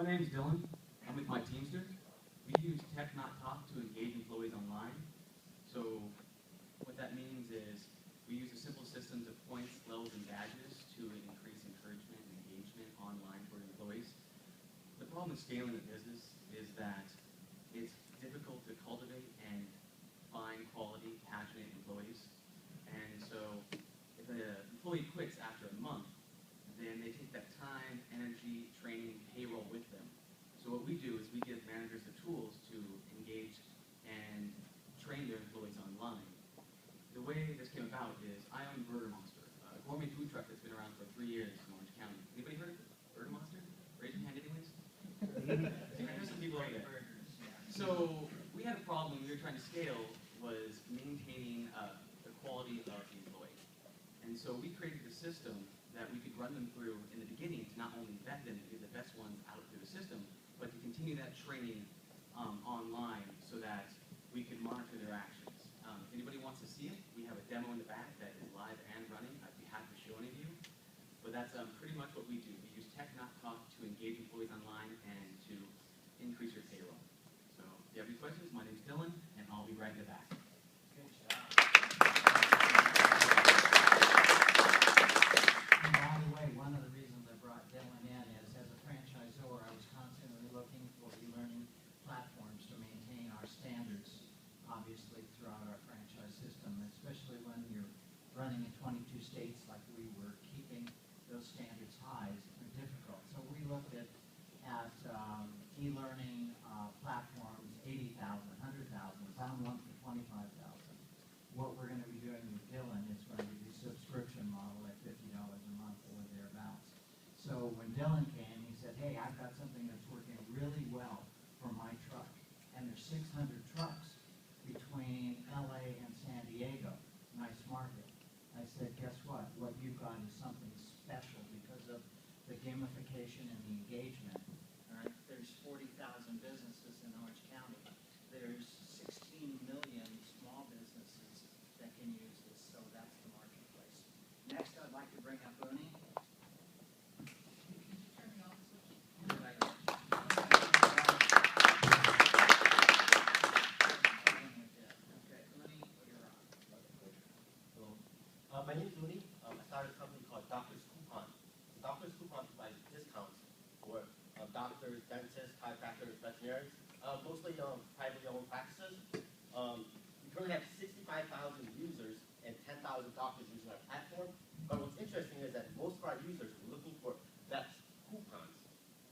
My name's Dylan. I'm with my Teamster. We use Tech Not Talk to engage employees online. So what that means is we use a simple systems of points, levels, and badges to increase encouragement and engagement online for employees. The problem with scaling a business is that it's difficult to cultivate and find quality, passionate employees. And so if an employee quits after a month, then they take that time, energy, training, payroll with them. So what we do is we give managers the tools to engage and train their employees online. The way this came about is I own Burger Monster, a gourmet food truck that's been around for 3 years in Orange County. Anybody heard of Burger Monster? Raise your hand anyways. There's some people over there. So we had a problem we were trying to scale was maintaining the quality of the employee. And so we created a system that we could run them through in the beginning to not only vet them to get the best ones out through the system, but to continue that training online so that we could monitor their actions. If anybody wants to see it, we have a demo in the back that is live and running. I'd be happy to show any of you. But that's pretty much what we do. We use Tech Not Talk to engage employees online and to increase your payroll. So if you have any questions, my name's Dylan, and I'll be right in the back. Good job. And by the way, one of the reasons I brought Dylan in is, as a franchisor, I was constantly looking for e-learning platforms to maintain our standards, obviously, throughout our franchise system, especially when you're running in 22 states like we were. Keeping those standards high is difficult. So we looked at e-learning platforms, 80,000, 100,000, found one for 25,000. What we're going to be doing with Dylan is going to be a subscription model at $50 a month or thereabouts. So when Dylan came, he said, hey, I've got something that's working really well for my truck. And there's 600 trucks between LA and San Diego. Nice market. I said, guess what? What you've got is something special because of the gamification and the engagement. All right? There's 40,000 businesses in Orange County. There's 16 million small businesses that can use this, so that's the marketplace. Next, I'd like to bring up Uni. My name is Mooney. I started a company called Doctor's Coupon. Doctor's Coupon provides discounts for doctors, dentists, chiropractors, veterinarians, mostly privately owned practices. We currently have 65,000 users and 10,000 doctors using our platform. But what's interesting is that most of our users are looking for vet coupons.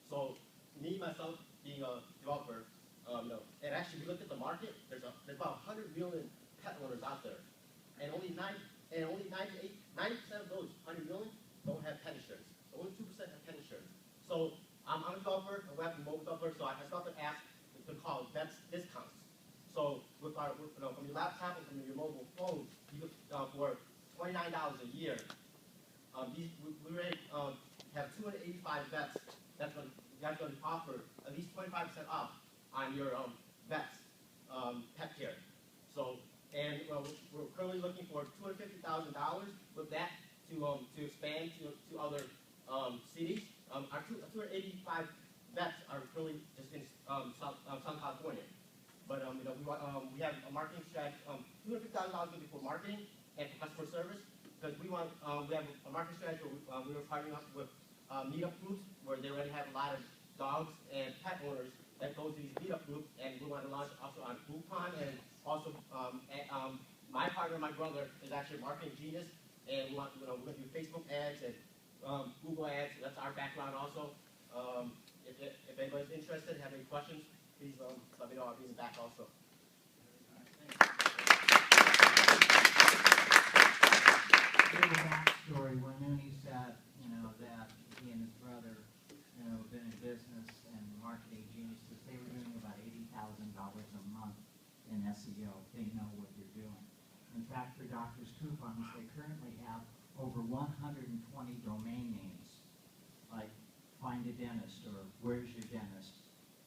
So me, myself, being a developer, and actually we looked at the market, there's about 100 million pet owners out there. And only 90% of those 100 million don't have pet insurance. So only 2% have pet insurance. So I'm a developer, a web and mobile developer, so I started to ask to call vets discounts. So with our, from your laptop and from your mobile phone, you could, for $29 a year, we already have 285 vets that's going to offer at least 25% off on your vets pet care. So. And we're currently looking for $250,000 with that to expand to other cities. Our 285 vets are currently just in Southern California. But we have a marketing strategy. $250,000 going to be for marketing and for customer service because we have a marketing strategy where we were partnering up with meetup groups where they already have a lot of dogs and pet owners that go to these meetup groups, and we want to launch also on Groupon, and also my partner, my brother, is actually a marketing genius, and we're going to do Facebook ads and Google ads. That's our background also. If anybody's interested, have any questions, please let me know. I'll be in the back also. Here's the backstory when Uni said, that he and his brother, have been in business and marketing geniuses. They were doing about $80,000 a month in SEO. They know what you're doing. In fact, for Doctor's Coupons, they currently have over 120 domain names, like Find a Dentist or Where's Your Dentist.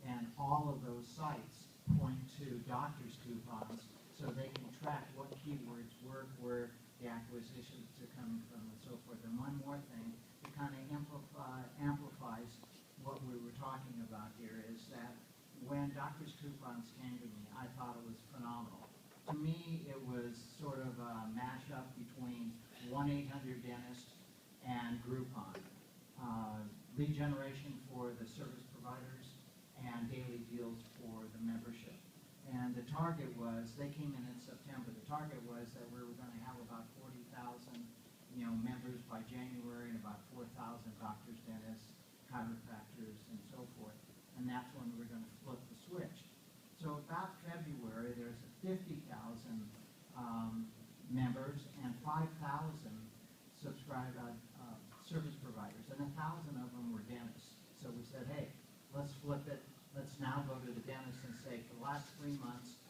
And all of those sites point to Doctor's Coupons so they can track what keywords work, where the acquisitions are coming from, and so forth. And one more thing, it kind of amplifies what we were talking about. 1-800-Dentist, and Groupon. Lead generation for the service providers and daily deals for the membership. And the target was, they came in September, the target was that we were going to have about 40,000 members by January, and about 4,000 doctors, dentists, chiropractors, and so forth. And that's when we were going to flip the switch. So about February, there's 50,000 members and 5,000 subscribed service providers, and 1,000 of them were dentists. So we said, hey, let's flip it. Let's now go to the dentist and say, for the last 3 months,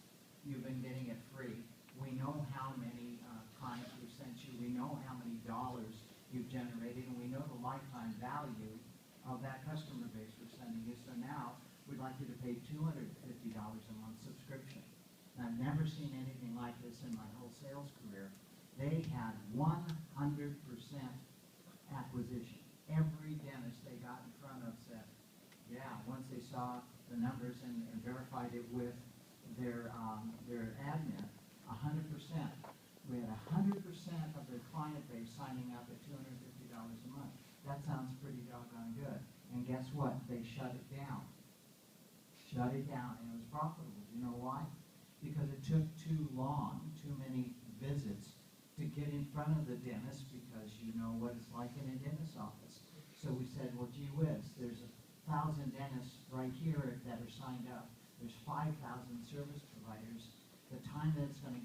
you've been getting it free. We know how many clients we've sent you. We know how many dollars you've generated, and we know the lifetime value of that customer base we're sending you. So now we'd like you to pay $250 a month subscription. And I've never seen anything like this in my whole sales career. They had 100% acquisition. Every dentist they got in front of said, yeah, once they saw the numbers and verified it with their admin, 100%. We had 100% of their client base signing up at $250 a month. That sounds pretty doggone good. And guess what? They shut it down. Shut it down, and it was profitable. You know why? Because it took too long, too many visits to get in front of the dentist, because you know what it's like in a dentist's office. So we said, well, gee whiz, there's 1,000 dentists right here that are signed up. There's 5,000 service providers. The time that it's going to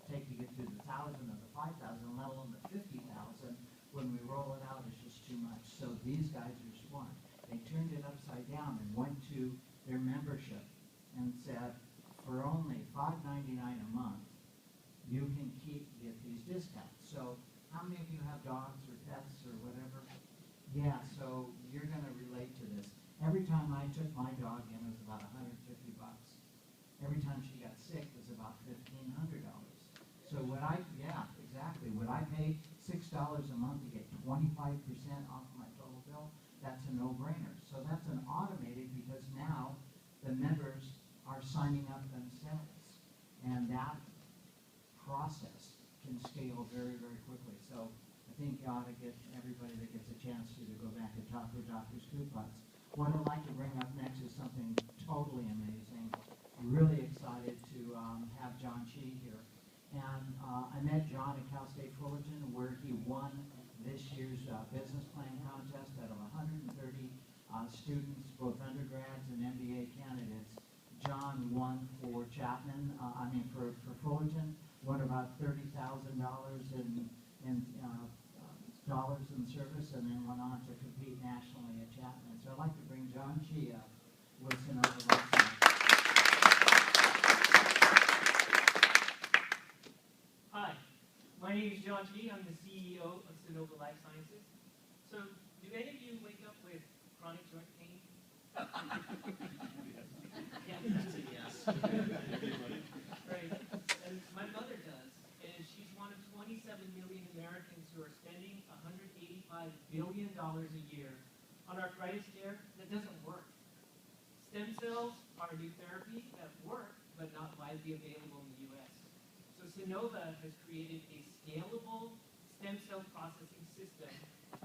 take to get through the 1,000 of the 5,000, let alone the 50,000, when we roll it out, is just too much. So these guys are smart. They turned it upside down and went to their membership and said, for only $5.99 a month, you can get these discounts. So how many of you have dogs or pets or whatever? Yeah, so you're going to relate to this. Every time I took my dog in, it was about $150. Every time she got sick, it was about $1,500. So would I pay $6 a month to get 25% off my total bill? That's a no-brainer. So that's an automated, because now the members are signing up themselves. And that process can scale very, very quickly. So I think you ought to get everybody that gets a chance to go back and talk to Doctor's Coupons. What I'd like to bring up next is something totally amazing. I'm really excited to have John Chi here. And I met John at Cal State Fullerton, where he won this year's business plan contest out of 130 students, both undergrads and MBA candidates. John won for for Fullerton, won about $30,000 in dollars in service, and then went on to compete nationally at Chapman. So I'd like to bring John Chi up with Sonova Life Sciences. Hi, my name is John Chi. I'm the CEO of Sonova Life Sciences. So, do any of you wake up with chronic joint pain? Yeah, that's a yes. Right. And my mother does, and she's one of 27 million Americans who are spending $185 billion a year on arthritis care that doesn't work. Stem cells are a new therapy that work, but not widely available in the U.S. So Sonova has created a scalable stem cell processing system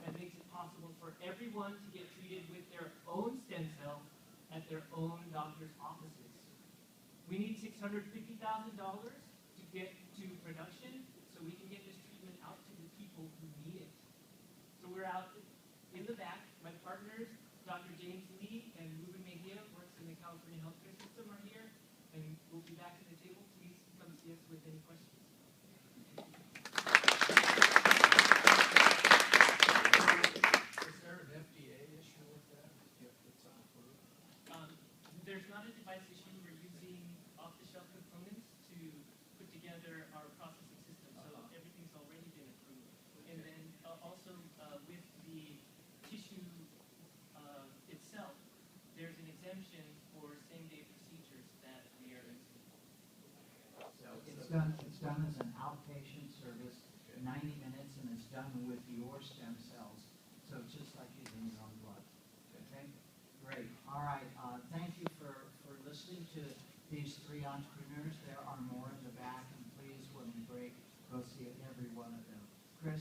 that makes it possible for everyone to get treated with their own stem cell at their own doctor's offices. We need $650,000 to get to production so we can get this treatment out to the people who need it. So we're out in the back. My partners, Dr. James Lee and Ruben Mejia, works in the California healthcare system, are here, and we'll be back to the table. Please come see us with any questions. Is there an FDA issue with that if it's approved? There's not a device issue. We're using off-the-shelf components to put together our processing system, so everything's already been approved. And then also with the tissue itself, there's an exemption for same-day procedures that we are using. So it's done as an outpatient service, 90 minutes, and it's done with your stem cells. So it's just like using your own blood. Okay? Great. All right. Thank you for listening to these three entrepreneurs. There are more in the